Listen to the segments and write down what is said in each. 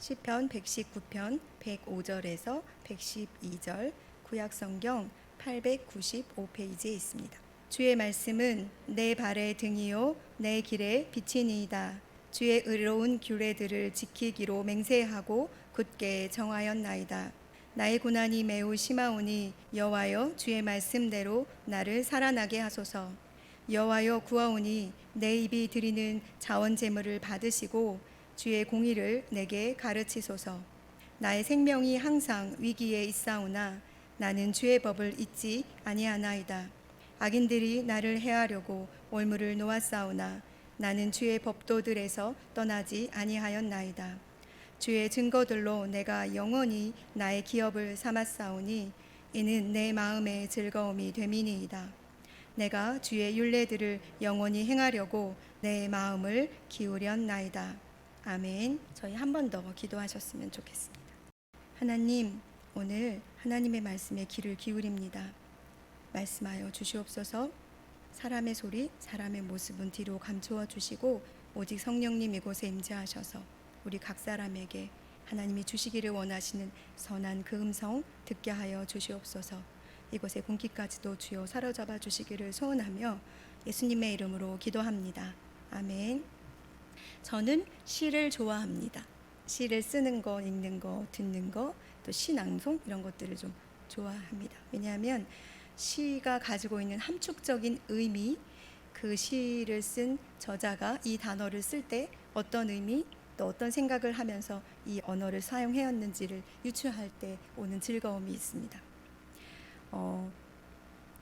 시편 119편 105절에서 112절, 구약성경 895페이지에 있습니다. 주의 말씀은 내 발의 등이요 내 길의 빛이니이다. 주의 의로운 규례들을 지키기로 맹세하고 굳게 정하였나이다. 나의 고난이 매우 심하오니 여호와여 주의 말씀대로 나를 살아나게 하소서. 여호와여 구하오니 내 입이 드리는 자원 제물을 받으시고 주의 공의를 내게 가르치소서. 나의 생명이 항상 위기에 있사오나 나는 주의 법을 잊지 아니하나이다. 악인들이 나를 해하려고 올무를 놓았사오나 나는 주의 법도들에서 떠나지 아니하였나이다. 주의 증거들로 내가 영원히 나의 기업을 삼았사오니 이는 내 마음의 즐거움이 됨이니이다. 내가 주의 율례들을 영원히 행하려고 내 마음을 기울였나이다. 아멘. 저희 한 번 더 기도하셨으면 좋겠습니다. 하나님, 오늘 하나님의 말씀에 귀를 기울입니다. 말씀하여 주시옵소서. 사람의 소리, 사람의 모습은 뒤로 감추어 주시고 오직 성령님 이곳에 임재하셔서 우리 각 사람에게 하나님이 주시기를 원하시는 선한 그 음성 듣게 하여 주시옵소서. 이곳의 공기까지도 주여 사로잡아 주시기를 소원하며 예수님의 이름으로 기도합니다. 아멘. 저는 시를 좋아합니다. 시를 쓰는 거, 읽는 거, 듣는 거, 또 시낭송 이런 것들을 좀 좋아합니다. 왜냐하면 시가 가지고 있는 함축적인 의미, 그 시를 쓴 저자가 이 단어를 쓸 때 어떤 의미, 또 어떤 생각을 하면서 이 언어를 사용해왔는지를 유추할 때 오는 즐거움이 있습니다.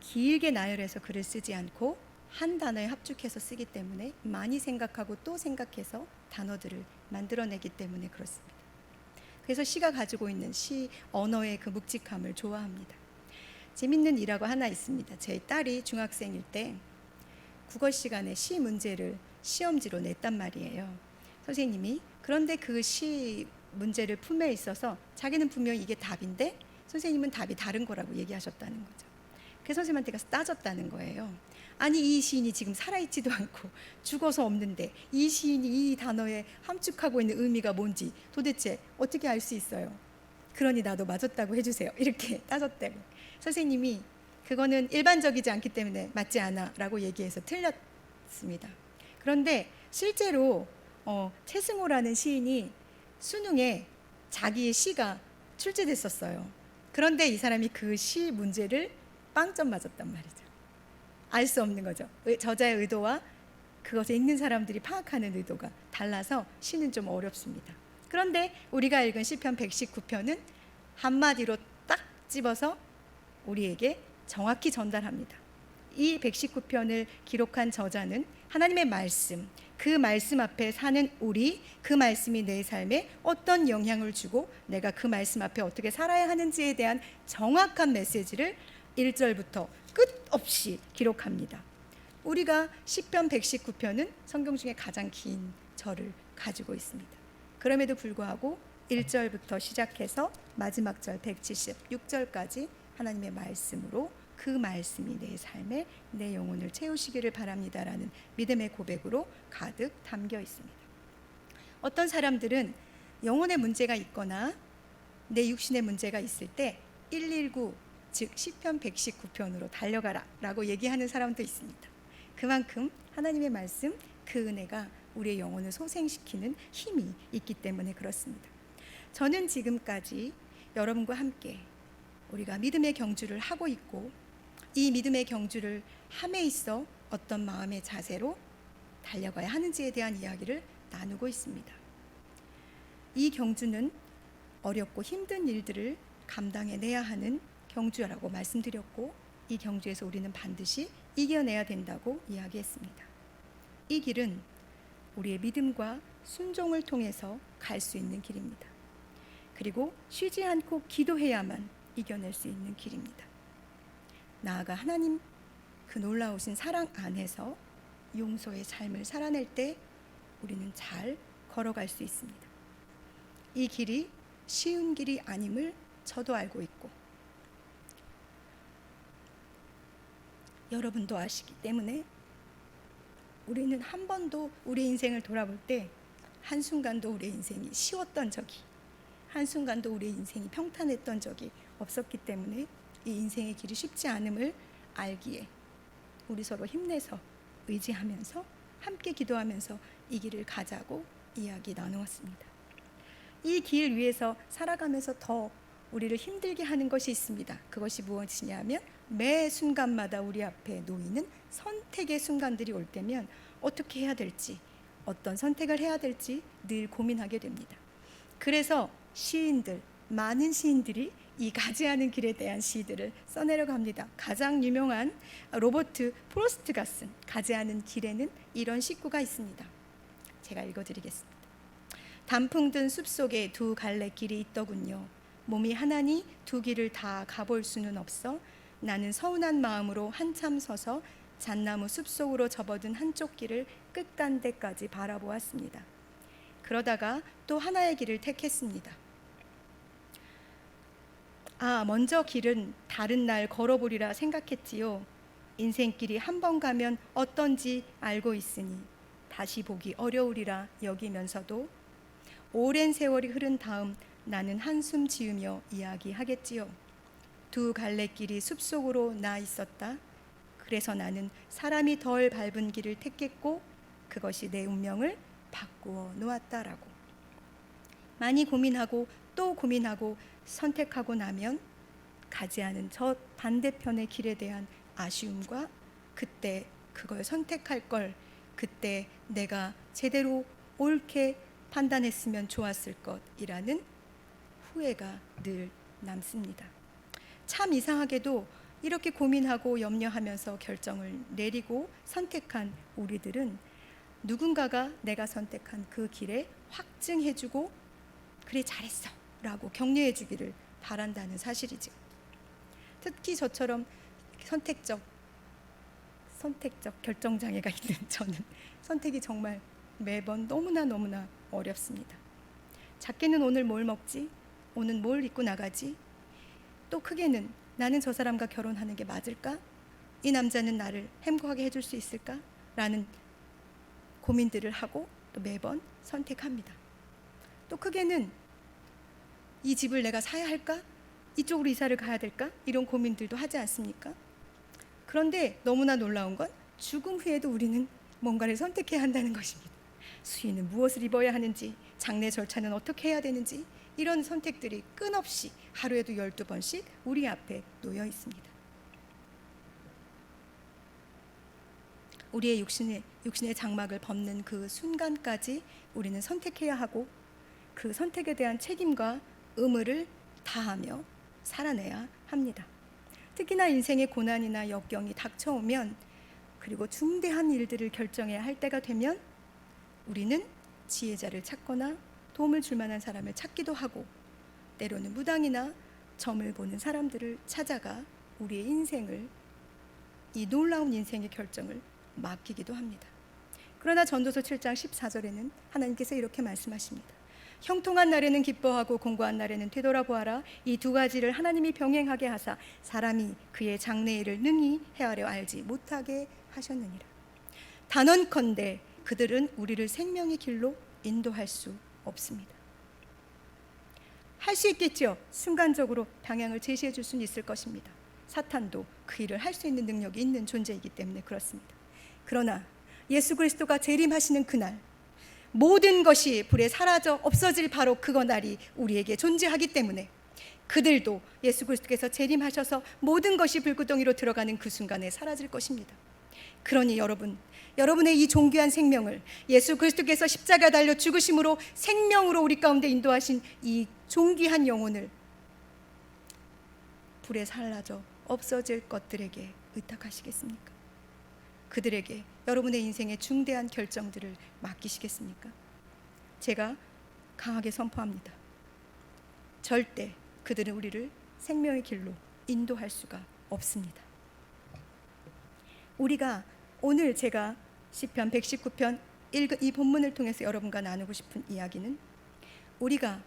길게 나열해서 글을 쓰지 않고 한 단어에 합축해서 쓰기 때문에 많이 생각하고 또 생각해서 단어들을 만들어내기 때문에 그렇습니다. 그래서 시가 가지고 있는 시 언어의 그 묵직함을 좋아합니다. 재밌는 일화가 하나 있습니다. 제 딸이 중학생일 때 국어 시간에 시 문제를 시험지로 냈단 말이에요. 선생님이 그런데 그 시 문제를 품에 있어서 자기는 분명히 이게 답인데 선생님은 답이 다른 거라고 얘기하셨다는 거죠. 그래서 선생님한테 가서 따졌다는 거예요. 아니 이 시인이 지금 살아있지도 않고 죽어서 없는데 이 시인이 이 단어에 함축하고 있는 의미가 뭔지 도대체 어떻게 알 수 있어요? 그러니 나도 맞았다고 해주세요. 이렇게 따졌대요. 선생님이 그거는 일반적이지 않기 때문에 맞지 않아 라고 얘기해서 틀렸습니다. 그런데 실제로 최승호라는 시인이 수능에 자기의 시가 출제됐었어요. 그런데 이 사람이 그 시 문제를 빵점 맞았단 말이죠. 알 수 없는 거죠. 저자의 의도와 그것을 읽는 사람들이 파악하는 의도가 달라서 시는 좀 어렵습니다. 그런데 우리가 읽은 시편 119편은 한마디로 딱 집어서 우리에게 정확히 전달합니다. 이 119편을 기록한 저자는 하나님의 말씀, 그 말씀 앞에 사는 우리, 그 말씀이 내 삶에 어떤 영향을 주고 내가 그 말씀 앞에 어떻게 살아야 하는지에 대한 정확한 메시지를 1절부터 끝없이 기록합니다. 우리가 시편 119편은 성경 중에 가장 긴 절을 가지고 있습니다. 그럼에도 불구하고 1절부터 시작해서 마지막 절 176절까지 하나님의 말씀으로 그 말씀이 내 삶에 내 영혼을 채우시기를 바랍니다라는 믿음의 고백으로 가득 담겨 있습니다. 어떤 사람들은 영혼의 문제가 있거나 내 육신의 문제가 있을 때 119, 즉 시편 119편으로 달려가라 라고 얘기하는 사람도 있습니다. 그만큼 하나님의 말씀, 그 은혜가 우리의 영혼을 소생시키는 힘이 있기 때문에 그렇습니다. 저는 지금까지 여러분과 함께 우리가 믿음의 경주를 하고 있고 이 믿음의 경주를 함에 있어 어떤 마음의 자세로 달려가야 하는지에 대한 이야기를 나누고 있습니다. 이 경주는 어렵고 힘든 일들을 감당해내야 하는 경주라고 말씀드렸고 이 경주에서 우리는 반드시 이겨내야 된다고 이야기했습니다. 이 길은 우리의 믿음과 순종을 통해서 갈 수 있는 길입니다. 그리고 쉬지 않고 기도해야만 이겨낼 수 있는 길입니다. 나아가 하나님 그 놀라우신 사랑 안에서 용서의 삶을 살아낼 때 우리는 잘 걸어갈 수 있습니다. 이 길이 쉬운 길이 아님을 저도 알고 있고 여러분도 아시기 때문에 우리는 한 번도 우리 인생을 돌아볼 때 한순간도 우리의 인생이 쉬웠던 적이, 한순간도 우리의 인생이 평탄했던 적이 없었기 때문에 이 인생의 길이 쉽지 않음을 알기에 우리 서로 힘내서 의지하면서 함께 기도하면서 이 길을 가자고 이야기 나누었습니다. 이 길 위에서 살아가면서 더 우리를 힘들게 하는 것이 있습니다. 그것이 무엇이냐면 매 순간마다 우리 앞에 놓이는 선택의 순간들이 올 때면 어떻게 해야 될지, 어떤 선택을 해야 될지 늘 고민하게 됩니다. 그래서 시인들, 많은 시인들이 이 가지 않은 길에 대한 시들을 써내려갑니다. 가장 유명한 로버트 프로스트가 쓴 가지 않은 길에는 이런 시구가 있습니다. 제가 읽어드리겠습니다. 단풍 든 숲속에 두 갈래 길이 있더군요. 몸이 하나니 두 길을 다 가볼 수는 없어 나는 서운한 마음으로 한참 서서 잣나무 숲속으로 접어든 한쪽 길을 끝간데까지 바라보았습니다. 그러다가 또 하나의 길을 택했습니다. 먼저 길은 다른 날 걸어보리라 생각했지요. 인생길이 한 번 가면 어떤지 알고 있으니 다시 보기 어려우리라 여기면서도 오랜 세월이 흐른 다음 나는 한숨 지으며 이야기하겠지요. 두 갈래길이 숲속으로 나 있었다. 그래서 나는 사람이 덜 밟은 길을 택했고 그것이 내 운명을 바꾸어 놓았다라고. 많이 고민하고 또 고민하고 선택하고 나면 가지 않은 저 반대편의 길에 대한 아쉬움과 그때 그걸 선택할 걸, 그때 내가 제대로 옳게 판단했으면 좋았을 것이라는 후회가 늘 남습니다. 참 이상하게도 이렇게 고민하고 염려하면서 결정을 내리고 선택한 우리들은 누군가가 내가 선택한 그 길에 확증해주고 그래 잘했어 라고 격려해주기를 바란다는 사실이죠. 특히 저처럼 선택적 결정장애가 있는 저는 선택이 정말 매번 너무나 어렵습니다. 작게는 오늘 뭘 먹지? 오늘 뭘 입고 나가지? 또 크게는 나는 저 사람과 결혼하는 게 맞을까? 이 남자는 나를 행복하게 해줄 수 있을까? 라는 고민들을 하고 또 매번 선택합니다. 또 크게는 이 집을 내가 사야 할까? 이쪽으로 이사를 가야 될까? 이런 고민들도 하지 않습니까? 그런데 너무나 놀라운 건 죽음 후에도 우리는 뭔가를 선택해야 한다는 것입니다. 수인은 무엇을 입어야 하는지, 장례 절차는 어떻게 해야 되는지 이런 선택들이 끊없이 하루에도 12번씩 우리 앞에 놓여 있습니다. 우리의 육신의 장막을 벗는 그 순간까지 우리는 선택해야 하고 그 선택에 대한 책임과 의무를 다하며 살아내야 합니다. 특히나 인생의 고난이나 역경이 닥쳐오면 그리고 중대한 일들을 결정해야 할 때가 되면 우리는 지혜자를 찾거나 도움을 줄 만한 사람을 찾기도 하고 때로는 무당이나 점을 보는 사람들을 찾아가 우리의 인생을, 이 놀라운 인생의 결정을 맡기기도 합니다. 그러나 전도서 7장 14절에는 하나님께서 이렇게 말씀하십니다. 형통한 날에는 기뻐하고 공고한 날에는 되돌아보아라. 이 두 가지를 하나님이 병행하게 하사 사람이 그의 장래일을 능히 헤아려 알지 못하게 하셨느니라. 단언컨대 그들은 우리를 생명의 길로 인도할 수 없습니다. 할 수 있겠죠. 순간적으로 방향을 제시해 줄 수는 있을 것입니다. 사탄도 그 일을 할 수 있는 능력이 있는 존재이기 때문에 그렇습니다. 그러나 예수 그리스도가 재림하시는 그날 모든 것이 불에 사라져 없어질 바로 그날이 우리에게 존재하기 때문에 그들도 예수 그리스도께서 재림하셔서 모든 것이 불구덩이로 들어가는 그 순간에 사라질 것입니다. 그러니 여러분의 이 존귀한 생명을 예수 그리스도께서 십자가에 달려 죽으심으로 생명으로 우리 가운데 인도하신 이 존귀한 영혼을 불에 사라져 없어질 것들에게 의탁하시겠습니까? 그들에게 여러분의 인생의 중대한 결정들을 맡기시겠습니까? 제가 강하게 선포합니다. 절대 그들은 우리를 생명의 길로 인도할 수가 없습니다. 우리가 오늘 제가 시편 119편 이 본문을 통해서 여러분과 나누고 싶은 이야기는 우리가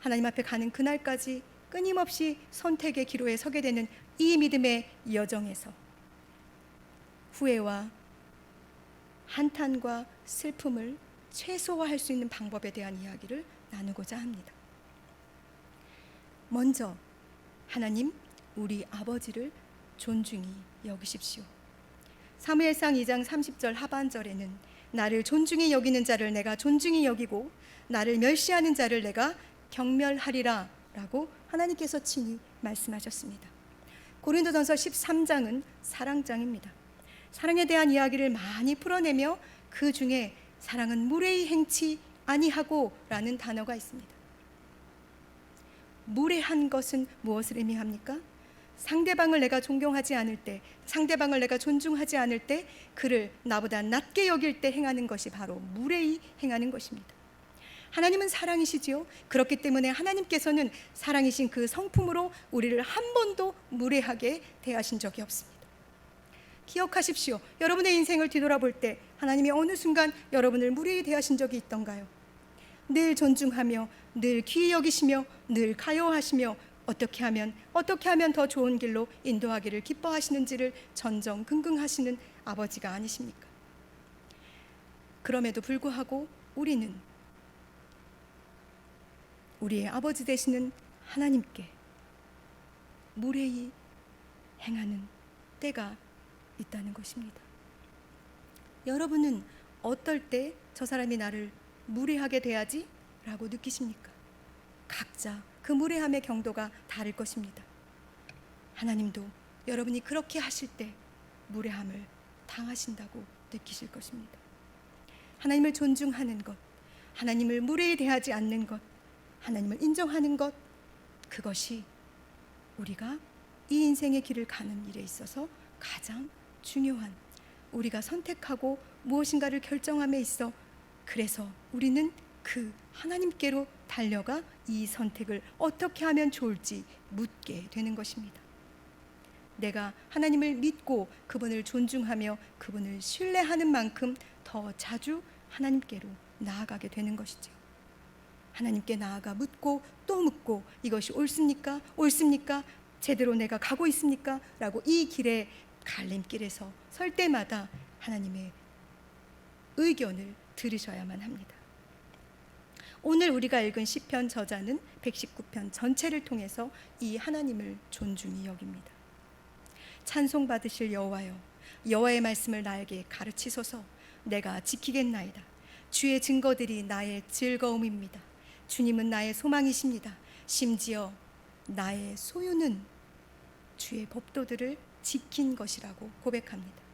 하나님 앞에 가는 그날까지 끊임없이 선택의 기로에 서게 되는 이 믿음의 여정에서 후회와 한탄과 슬픔을 최소화할 수 있는 방법에 대한 이야기를 나누고자 합니다. 먼저 하나님 우리 아버지를 존중히 여기십시오. 사무엘상 2장 30절 하반절에는 나를 존중히 여기는 자를 내가 존중히 여기고 나를 멸시하는 자를 내가 경멸하리라 라고 하나님께서 친히 말씀하셨습니다. 고린도전서 13장은 사랑장입니다. 사랑에 대한 이야기를 많이 풀어내며 그 중에 사랑은 무례히 행치 아니하고 라는 단어가 있습니다. 무례한 것은 무엇을 의미합니까? 상대방을 내가 존경하지 않을 때, 상대방을 내가 존중하지 않을 때, 그를 나보다 낮게 여길 때 행하는 것이 바로 무례히 행하는 것입니다. 하나님은 사랑이시지요. 그렇기 때문에 하나님께서는 사랑이신 그 성품으로 우리를 한 번도 무례하게 대하신 적이 없습니다. 기억하십시오. 여러분의 인생을 뒤돌아볼 때 하나님이 어느 순간 여러분을 무례히 대하신 적이 있던가요? 늘 존중하며 늘 귀히 여기시며 늘 가요하시며 어떻게 하면 더 좋은 길로 인도하기를 기뻐하시는지를 전전긍긍하시는 아버지가 아니십니까? 그럼에도 불구하고 우리는 우리의 아버지 되시는 하나님께 무례히 행하는 때가 있다는 것입니다. 여러분은 어떨 때 저 사람이 나를 무례하게 대하지? 라고 느끼십니까? 각자 그 무례함의 경도가 다를 것입니다. 하나님도 여러분이 그렇게 하실 때 무례함을 당하신다고 느끼실 것입니다. 하나님을 존중하는 것, 하나님을 무례히 대하지 않는 것, 하나님을 인정하는 것, 그것이 우리가 이 인생의 길을 가는 일에 있어서 가장 중요한, 우리가 선택하고 무엇인가를 결정함에 있어 그래서 우리는 그 하나님께로 달려가 이 선택을 어떻게 하면 좋을지 묻게 되는 것입니다. 내가 하나님을 믿고 그분을 존중하며 그분을 신뢰하는 만큼 더 자주 하나님께로 나아가게 되는 것이죠. 하나님께 나아가 묻고 또 묻고 이것이 옳습니까? 옳습니까? 제대로 내가 가고 있습니까? 라고 이 길에 갈림길에서 설 때마다 하나님의 의견을 들으셔야만 합니다. 오늘 우리가 읽은 시편 저자는 119편 전체를 통해서 이 하나님을 존중히 여깁니다. 찬송 받으실 여호와여, 여호와의 말씀을 나에게 가르치소서. 내가 지키겠나이다. 주의 증거들이 나의 즐거움입니다. 주님은 나의 소망이십니다. 심지어 나의 소유는 주의 법도들을 지킨 것이라고 고백합니다.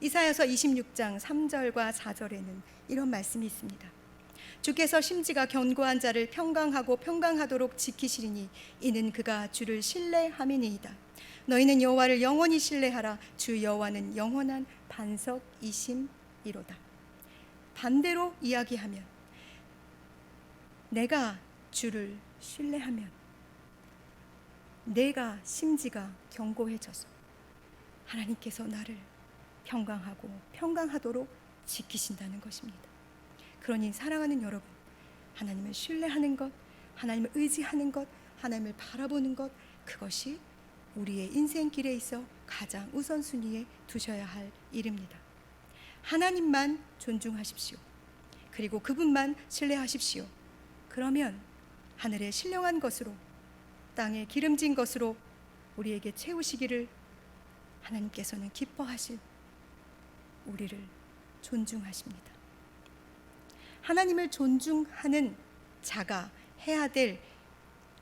이사야서 26장 3절과 4절에는 이런 말씀이 있습니다. 주께서 심지가 견고한 자를 평강하고 평강하도록 지키시리니 이는 그가 주를 신뢰함이니이다. 너희는 여호와를 영원히 신뢰하라. 주 여호와는 영원한 반석이심이로다. 반대로 이야기하면 내가 주를 신뢰하면 내가 심지가 견고해져서 하나님께서 나를 평강하고 평강하도록 지키신다는 것입니다. 그러니 사랑하는 여러분, 하나님을 신뢰하는 것, 하나님을 의지하는 것, 하나님을 바라보는 것, 그것이 우리의 인생 길에 있어 가장 우선순위에 두셔야 할 일입니다. 하나님만 존중하십시오. 그리고 그분만 신뢰하십시오. 그러면 하늘의 신령한 것으로, 땅에 기름진 것으로 우리에게 채우시기를 하나님께서는 기뻐하실, 우리를 존중하십니다. 하나님을 존중하는 자가 해야 될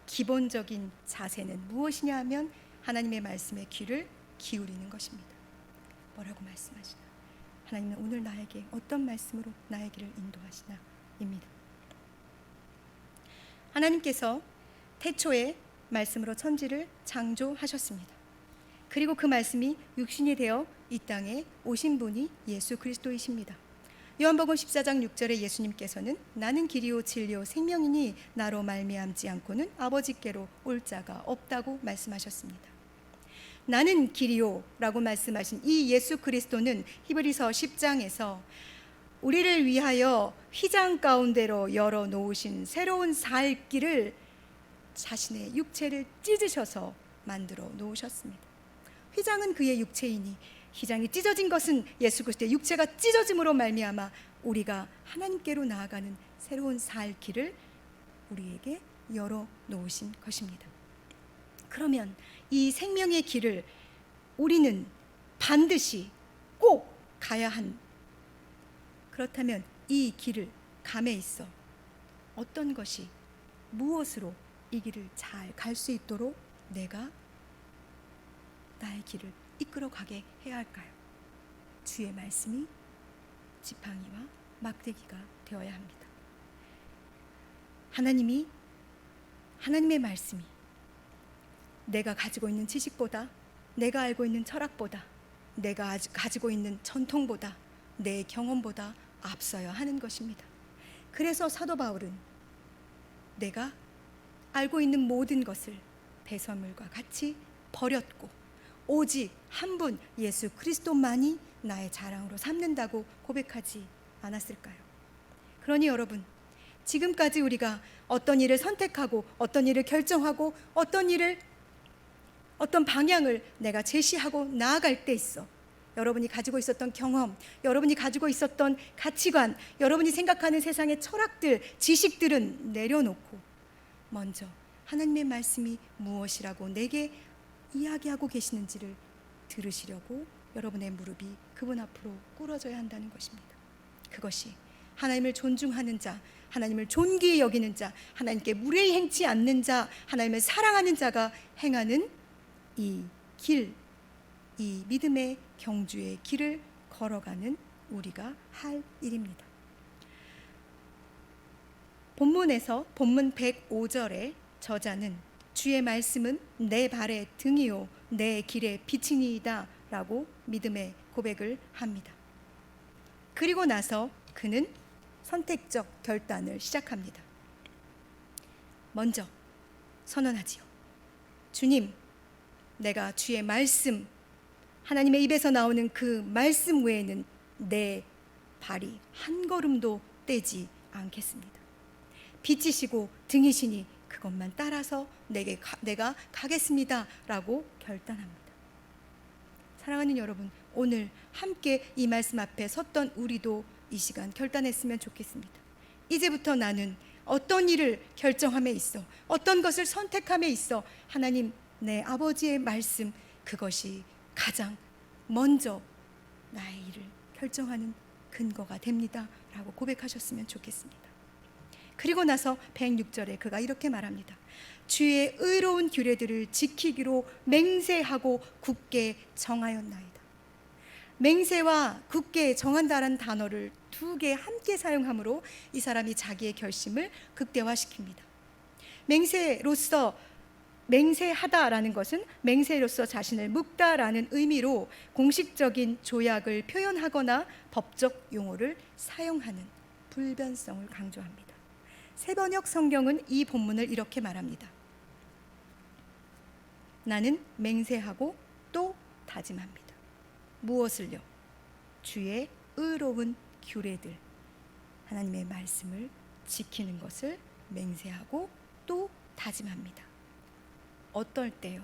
기본적인 자세는 무엇이냐 하면 하나님의 말씀에 귀를 기울이는 것입니다. 뭐라고 말씀하시나? 하나님은 오늘 나에게 어떤 말씀으로 나의 길을 인도하시나 입니다. 하나님께서 태초에 말씀으로 천지를 창조하셨습니다. 그리고 그 말씀이 육신이 되어 이 땅에 오신 분이 예수 그리스도이십니다. 요한복음 14장 6절에 예수님께서는 나는 길이요 진리요 생명이니 나로 말미암지 않고는 아버지께로 올 자가 없다고 말씀하셨습니다. 나는 길이요 라고 말씀하신 이 예수 그리스도는 히브리서 10장에서 우리를 위하여 휘장 가운데로 열어놓으신 새로운 살 길을 자신의 육체를 찢으셔서 만들어 놓으셨습니다. 휘장은 그의 육체이니 휘장이 찢어진 것은 예수 그리스도의 육체가 찢어짐으로 말미암아 우리가 하나님께로 나아가는 새로운 살 길을 우리에게 열어 놓으신 것입니다. 그러면 이 생명의 길을 우리는 반드시 꼭 가야 그렇다면 이 길을 감에 있어 어떤 것이 무엇으로 이 길을 잘 갈 수 있도록 내가 나의 길을 이끌어 가게 해야 할까요? 주의 말씀이 지팡이와 막대기가 되어야 합니다. 하나님의 말씀이 내가 가지고 있는 지식보다, 내가 알고 있는 철학보다, 내가 가지고 있는 전통보다, 내 경험보다 앞서야 하는 것입니다. 그래서 사도 바울은 내가 알고 있는 모든 것을 배설물과 같이 버렸고 오직 한 분 예수 그리스도만이 나의 자랑으로 삼는다고 고백하지 않았을까요? 그러니 여러분, 지금까지 우리가 어떤 일을 선택하고 어떤 일을 결정하고 어떤 방향을 내가 제시하고 나아갈 때 있어 여러분이 가지고 있었던 경험, 여러분이 가지고 있었던 가치관, 여러분이 생각하는 세상의 철학들, 지식들은 내려놓고 먼저 하나님의 말씀이 무엇이라고 내게 이야기하고 계시는지를 들으시려고 여러분의 무릎이 그분 앞으로 꿇어져야 한다는 것입니다. 그것이 하나님을 존중하는 자, 하나님을 존귀히 여기는 자, 하나님께 무례히 행치 않는 자, 하나님을 사랑하는 자가 행하는 이 길, 이 믿음의 경주의 길을 걸어가는 우리가 할 일입니다. 본문 105절의 저자는 주의 말씀은 내 발의 등이요 내 길의 빛이니이다 라고 믿음의 고백을 합니다. 그리고 나서 그는 선택적 결단을 시작합니다. 먼저 선언하지요. 주님, 내가 주의 말씀, 하나님의 입에서 나오는 그 말씀 외에는 내 발이 한 걸음도 떼지 않겠습니다. 빛이시고 등이시니 그것만 따라서 내가 가겠습니다 라고 결단합니다. 사랑하는 여러분, 오늘 함께 이 말씀 앞에 섰던 우리도 이 시간 결단했으면 좋겠습니다. 이제부터 나는 어떤 일을 결정함에 있어, 어떤 것을 선택함에 있어 하나님 내 아버지의 말씀, 그것이 가장 먼저 나의 일을 결정하는 근거가 됩니다 라고 고백하셨으면 좋겠습니다. 그리고 나서 106절에 그가 이렇게 말합니다. 주의 의로운 규례들을 지키기로 맹세하고 굳게 정하였나이다. 맹세와 굳게 정한다라는 단어를 두 개 함께 사용함으로 이 사람이 자기의 결심을 극대화시킵니다. 맹세하다라는 것은 맹세로서 자신을 묶다라는 의미로 공식적인 조약을 표현하거나 법적 용어를 사용하는 불변성을 강조합니다. 새번역 성경은 이 본문을 이렇게 말합니다. 나는 맹세하고 또 다짐합니다. 무엇을요? 주의 의로운 규례들, 하나님의 말씀을 지키는 것을 맹세하고 또 다짐합니다. 어떨 때요?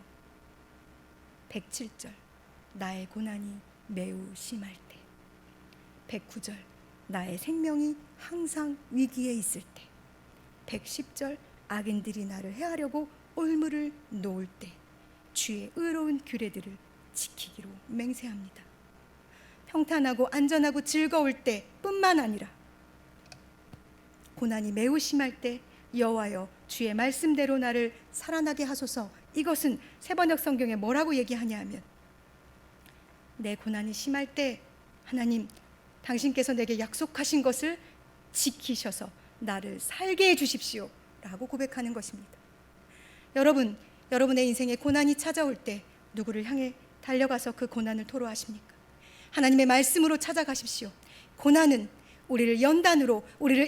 107절 나의 고난이 매우 심할 때, 109절 나의 생명이 항상 위기에 있을 때, 110절 악인들이 나를 해하려고 올무를 놓을 때 주의 의로운 규례들을 지키기로 맹세합니다. 평탄하고 안전하고 즐거울 때 뿐만 아니라 고난이 매우 심할 때 여호와여 주의 말씀대로 나를 살아나게 하소서. 이것은 새번역 성경에 뭐라고 얘기하냐 하면 내 고난이 심할 때 하나님 당신께서 내게 약속하신 것을 지키셔서 나를 살게 해주십시오 라고 고백하는 것입니다. 여러분의 인생에 고난이 찾아올 때 누구를 향해 달려가서 그 고난을 토로하십니까? 하나님의 말씀으로 찾아가십시오. 고난은 우리를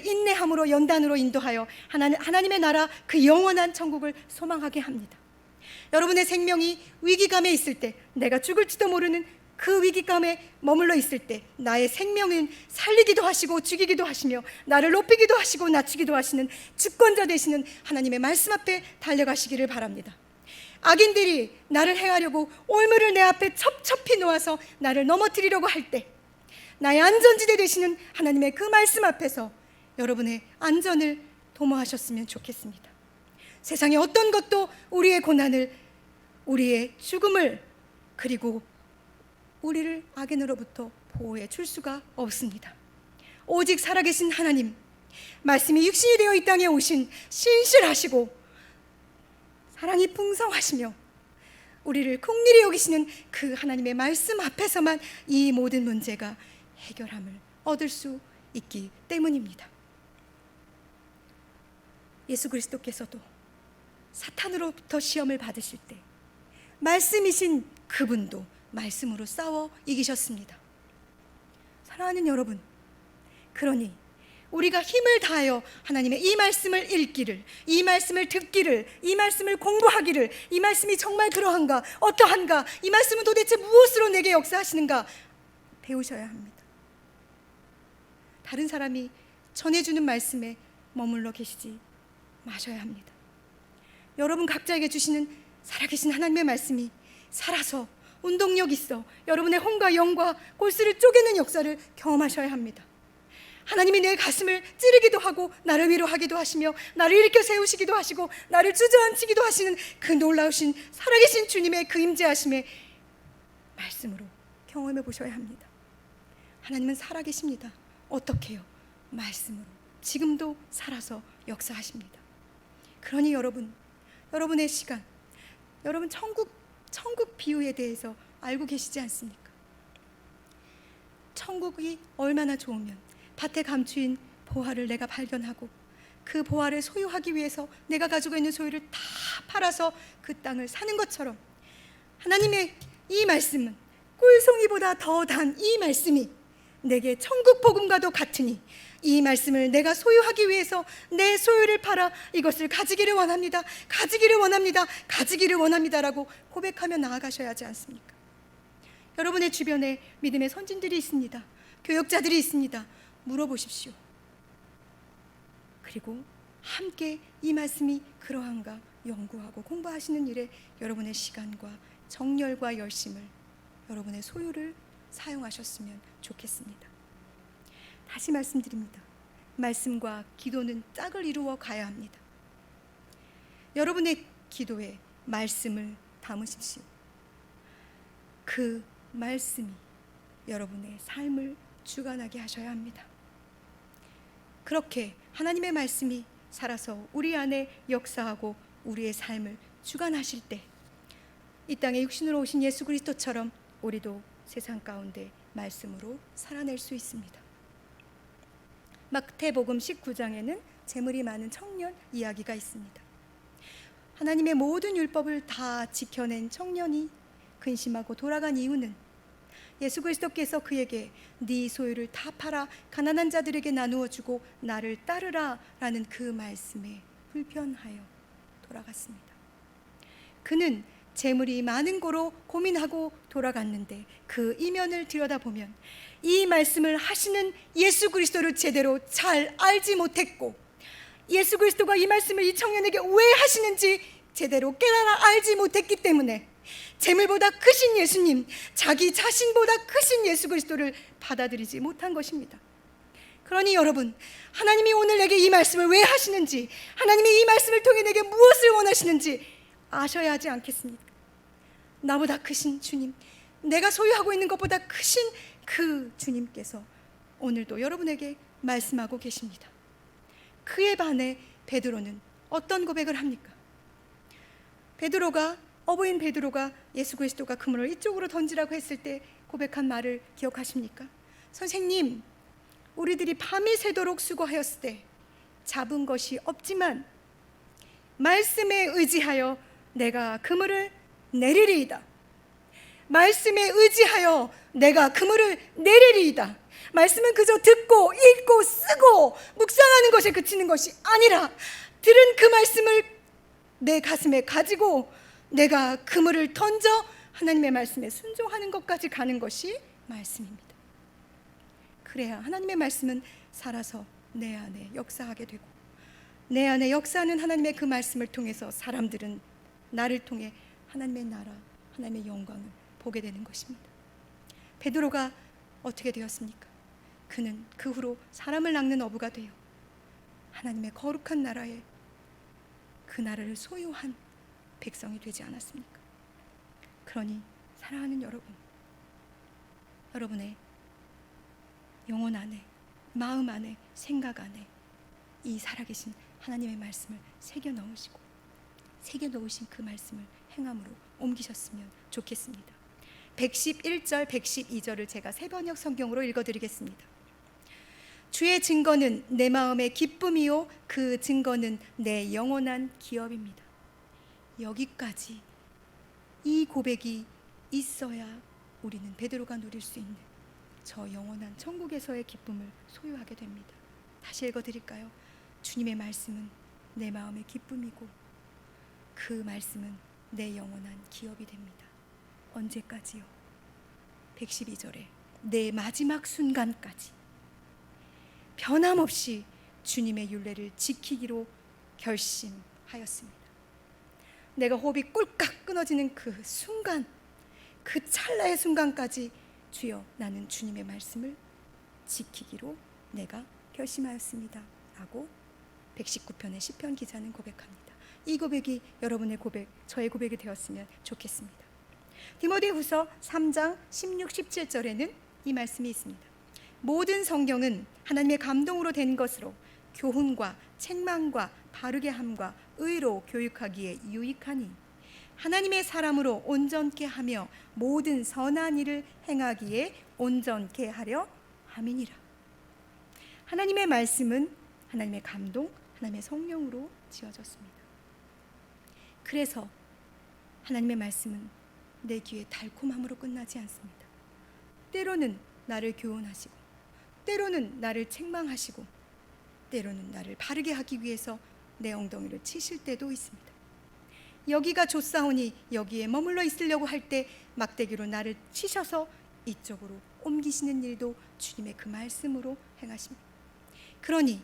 인내함으로 연단으로 인도하여 하나님의 나라 그 영원한 천국을 소망하게 합니다. 여러분의 생명이 위기감에 있을 때, 내가 죽을지도 모르는 그 위기감에 머물러 있을 때 나의 생명은 살리기도 하시고 죽이기도 하시며 나를 높이기도 하시고 낮추기도 하시는 주권자 되시는 하나님의 말씀 앞에 달려가시기를 바랍니다. 악인들이 나를 행하려고 올무를 내 앞에 첩첩히 놓아서 나를 넘어뜨리려고 할 때, 나의 안전지대 되시는 하나님의 그 말씀 앞에서 여러분의 안전을 도모하셨으면 좋겠습니다. 세상의 어떤 것도 우리의 고난을, 우리의 죽음을, 그리고 우리를 악인으로부터 보호해 줄 수가 없습니다. 오직 살아계신 하나님, 말씀이 육신이 되어 이 땅에 오신 신실하시고 사랑이 풍성하시며 우리를 긍휼히 여기시는 그 하나님의 말씀 앞에서만 이 모든 문제가 해결함을 얻을 수 있기 때문입니다. 예수 그리스도께서도 사탄으로부터 시험을 받으실 때 말씀이신 그분도 말씀으로 싸워 이기셨습니다. 사랑하는 여러분, 그러니 우리가 힘을 다하여 하나님의 이 말씀을 읽기를, 이 말씀을 듣기를, 이 말씀을 공부하기를, 이 말씀이 정말 그러한가, 어떠한가, 이 말씀은 도대체 무엇으로 내게 역사하시는가 배우셔야 합니다. 다른 사람이 전해주는 말씀에 머물러 계시지 마셔야 합니다. 여러분 각자에게 주시는 살아계신 하나님의 말씀이 살아서 운동력 있어 여러분의 혼과 영과 골수를 쪼개는 역사를 경험하셔야 합니다. 하나님이 내 가슴을 찌르기도 하고 나를 위로하기도 하시며 나를 일으켜 세우시기도 하시고 나를 주저앉히기도 하시는 그 놀라우신 살아계신 주님의 그 임재하심의 말씀으로 경험해 보셔야 합니다. 하나님은 살아계십니다. 어떻게요? 말씀으로 지금도 살아서 역사하십니다. 그러니 여러분의 시간, 여러분 천국 비유에 대해서 알고 계시지 않습니까? 천국이 얼마나 좋으면 밭에 감추인 보화를 내가 발견하고 그 보화를 소유하기 위해서 내가 가지고 있는 소유를 다 팔아서 그 땅을 사는 것처럼 하나님의 이 말씀은 꿀송이보다 더 단 이 말씀이 내게 천국 복음과도 같으니 이 말씀을 내가 소유하기 위해서 내 소유를 팔아 이것을 가지기를 원합니다. 가지기를 원합니다. 가지기를 원합니다라고 고백하며 나아가셔야 하지 않습니까? 여러분의 주변에 믿음의 선진들이 있습니다. 교역자들이 있습니다. 물어보십시오. 그리고 함께 이 말씀이 그러한가 연구하고 공부하시는 일에 여러분의 시간과 정열과 열심을, 여러분의 소유를 사용하셨으면 좋겠습니다. 다시 말씀드립니다. 말씀과 기도는 짝을 이루어 가야 합니다. 여러분의 기도에 말씀을 담으십시오. 그 말씀이 여러분의 삶을 주관하게 하셔야 합니다. 그렇게 하나님의 말씀이 살아서 우리 안에 역사하고 우리의 삶을 주관하실 때 이 땅에 육신으로 오신 예수 그리스도처럼 우리도 세상 가운데 말씀으로 살아낼 수 있습니다. 마태복음 19장에는 재물이 많은 청년 이야기가 있습니다. 하나님의 모든 율법을 다 지켜낸 청년이 근심하고 돌아간 이유는 예수 그리스도께서 그에게 네 소유를 다 팔아 가난한 자들에게 나누어 주고 나를 따르라 라는 그 말씀에 불편하여 돌아갔습니다. 그는 재물이 많은 고로 고민하고 돌아갔는데 그 이면을 들여다보면 이 말씀을 하시는 예수 그리스도를 제대로 잘 알지 못했고, 예수 그리스도가 이 말씀을 이 청년에게 왜 하시는지 제대로 깨달아 알지 못했기 때문에 재물보다 크신 예수님, 자기 자신보다 크신 예수 그리스도를 받아들이지 못한 것입니다. 그러니 여러분, 하나님이 오늘 내게 이 말씀을 왜 하시는지, 하나님이 이 말씀을 통해 내게 무엇을 원하시는지 아셔야 하지 않겠습니까? 나보다 크신 주님, 내가 소유하고 있는 것보다 크신 그 주님께서 오늘도 여러분에게 말씀하고 계십니다. 그에 반해 베드로는 어떤 고백을 합니까? 어부인 베드로가 예수 그리스도가 그물을 이쪽으로 던지라고 했을 때 고백한 말을 기억하십니까? 선생님, 우리들이 밤이 새도록 수고하였을 때 잡은 것이 없지만 말씀에 의지하여 내가 그물을 내리리이다. 말씀에 의지하여 내가 그물을 내리리이다. 말씀은 그저 듣고 읽고 쓰고 묵상하는 것에 그치는 것이 아니라 들은 그 말씀을 내 가슴에 가지고 내가 그물을 던져 하나님의 말씀에 순종하는 것까지 가는 것이 말씀입니다. 그래야 하나님의 말씀은 살아서 내 안에 역사하게 되고, 내 안에 역사하는 하나님의 그 말씀을 통해서 사람들은 나를 통해 하나님의 나라, 하나님의 영광을 보게 되는 것입니다. 베드로가 어떻게 되었습니까? 그는 그 후로 사람을 낚는 어부가 되어 하나님의 거룩한 나라에 그 나라를 소유한 백성이 되지 않았습니까? 그러니 사랑하는 여러분, 여러분의 영혼 안에, 마음 안에, 생각 안에 이 살아계신 하나님의 말씀을 새겨 넣으시고 새겨 놓으신 그 말씀을 행함으로 옮기셨으면 좋겠습니다. 111절, 112절을 제가 새 번역 성경으로 읽어드리겠습니다. 주의 증거는 내 마음의 기쁨이요 그 증거는 내 영원한 기업입니다. 여기까지 이 고백이 있어야 우리는 베드로가 누릴 수 있는 저 영원한 천국에서의 기쁨을 소유하게 됩니다. 다시 읽어드릴까요? 주님의 말씀은 내 마음의 기쁨이고 그 말씀은 내 영원한 기업이 됩니다. 언제까지요? 112절에 내 마지막 순간까지 변함없이 주님의 율례를 지키기로 결심하였습니다. 내가 호흡이 꿀깍 끊어지는 그 순간, 그 찰나의 순간까지 주여 나는 주님의 말씀을 지키기로 내가 결심하였습니다 라고 119편의 시편 기자는 고백합니다. 이 고백이 여러분의 고백, 저의 고백이 되었으면 좋겠습니다. 디모데후서 3장 16, 17절에는 이 말씀이 있습니다. 모든 성경은 하나님의 감동으로 된 것으로 교훈과 책망과 바르게 함과 의로 교육하기에 유익하니 하나님의 사람으로 온전케 하며 모든 선한 일을 행하기에 온전케 하려 함이니라. 하나님의 말씀은 하나님의 감동, 하나님의 성령으로 지어졌습니다. 그래서 하나님의 말씀은 내 귀에 달콤함으로 끝나지 않습니다. 때로는 나를 교훈하시고 때로는 나를 책망하시고 때로는 나를 바르게 하기 위해서 내 엉덩이를 치실 때도 있습니다. 여기가 좋사오니 여기에 머물러 있으려고 할 때 막대기로 나를 치셔서 이쪽으로 옮기시는 일도 주님의 그 말씀으로 행하십니다. 그러니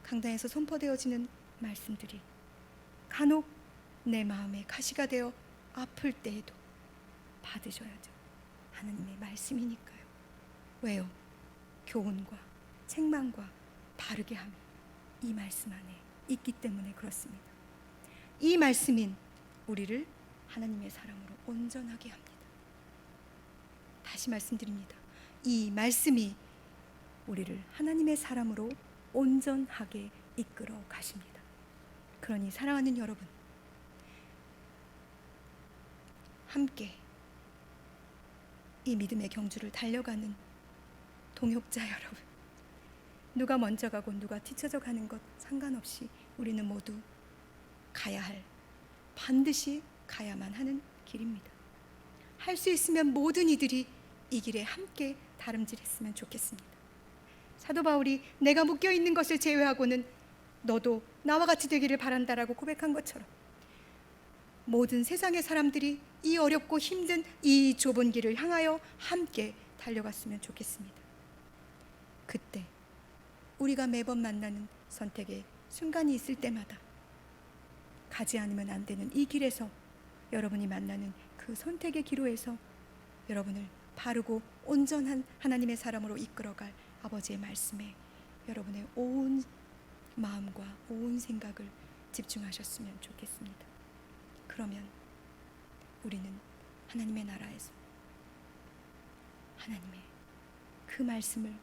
강단에서 선포되어지는 말씀들이 간혹 내 마음에 가시가 되어 아플 때에도 받으셔야죠. 하나님의 말씀이니까요. 왜요? 교훈과 책망과 바르게 함이 이 말씀 안에 있기 때문에 그렇습니다. 이 말씀인 우리를 하나님의 사람으로 온전하게 합니다. 다시 말씀드립니다. 이 말씀이 우리를 하나님의 사람으로 온전하게 이끌어 가십니다. 그러니 사랑하는 여러분, 함께 이 믿음의 경주를 달려가는 동역자 여러분, 누가 먼저 가고 누가 뒤쳐져 가는 것 상관없이 우리는 모두 가야 할, 반드시 가야만 하는 길입니다. 할 수 있으면 모든 이들이 이 길에 함께 다름질했으면 좋겠습니다. 사도 바울이 내가 묶여 있는 것을 제외하고는 너도 나와 같이 되기를 바란다라고 고백한 것처럼 모든 세상의 사람들이 이 어렵고 힘든 이 좁은 길을 향하여 함께 달려갔으면 좋겠습니다. 그때 우리가 매번 만나는 선택의 순간이 있을 때마다 가지 않으면 안 되는 이 길에서 여러분이 만나는 그 선택의 기로에서 여러분을 바르고 온전한 하나님의 사람으로 이끌어갈 아버지의 말씀에 여러분의 온 마음과 온 생각을 집중하셨으면 좋겠습니다. 그러면 우리는 하나님의 나라에서 하나님의 그 말씀을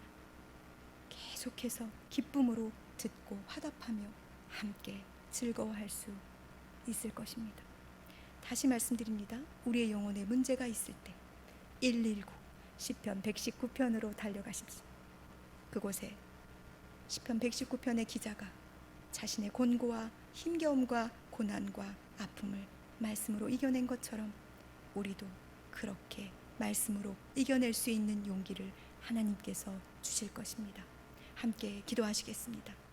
계속해서 기쁨으로 듣고 화답하며 함께 즐거워할 수 있을 것입니다. 다시 말씀드립니다. 우리의 영혼에 문제가 있을 때 119 시편 119편으로 달려가십시오. 그곳에 시편 119편의 기자가 자신의 곤고와 힘겨움과 고난과 아픔을 말씀으로 이겨낸 것처럼 우리도 그렇게 말씀으로 이겨낼 수 있는 용기를 하나님께서 주실 것입니다. 함께 기도하시겠습니다.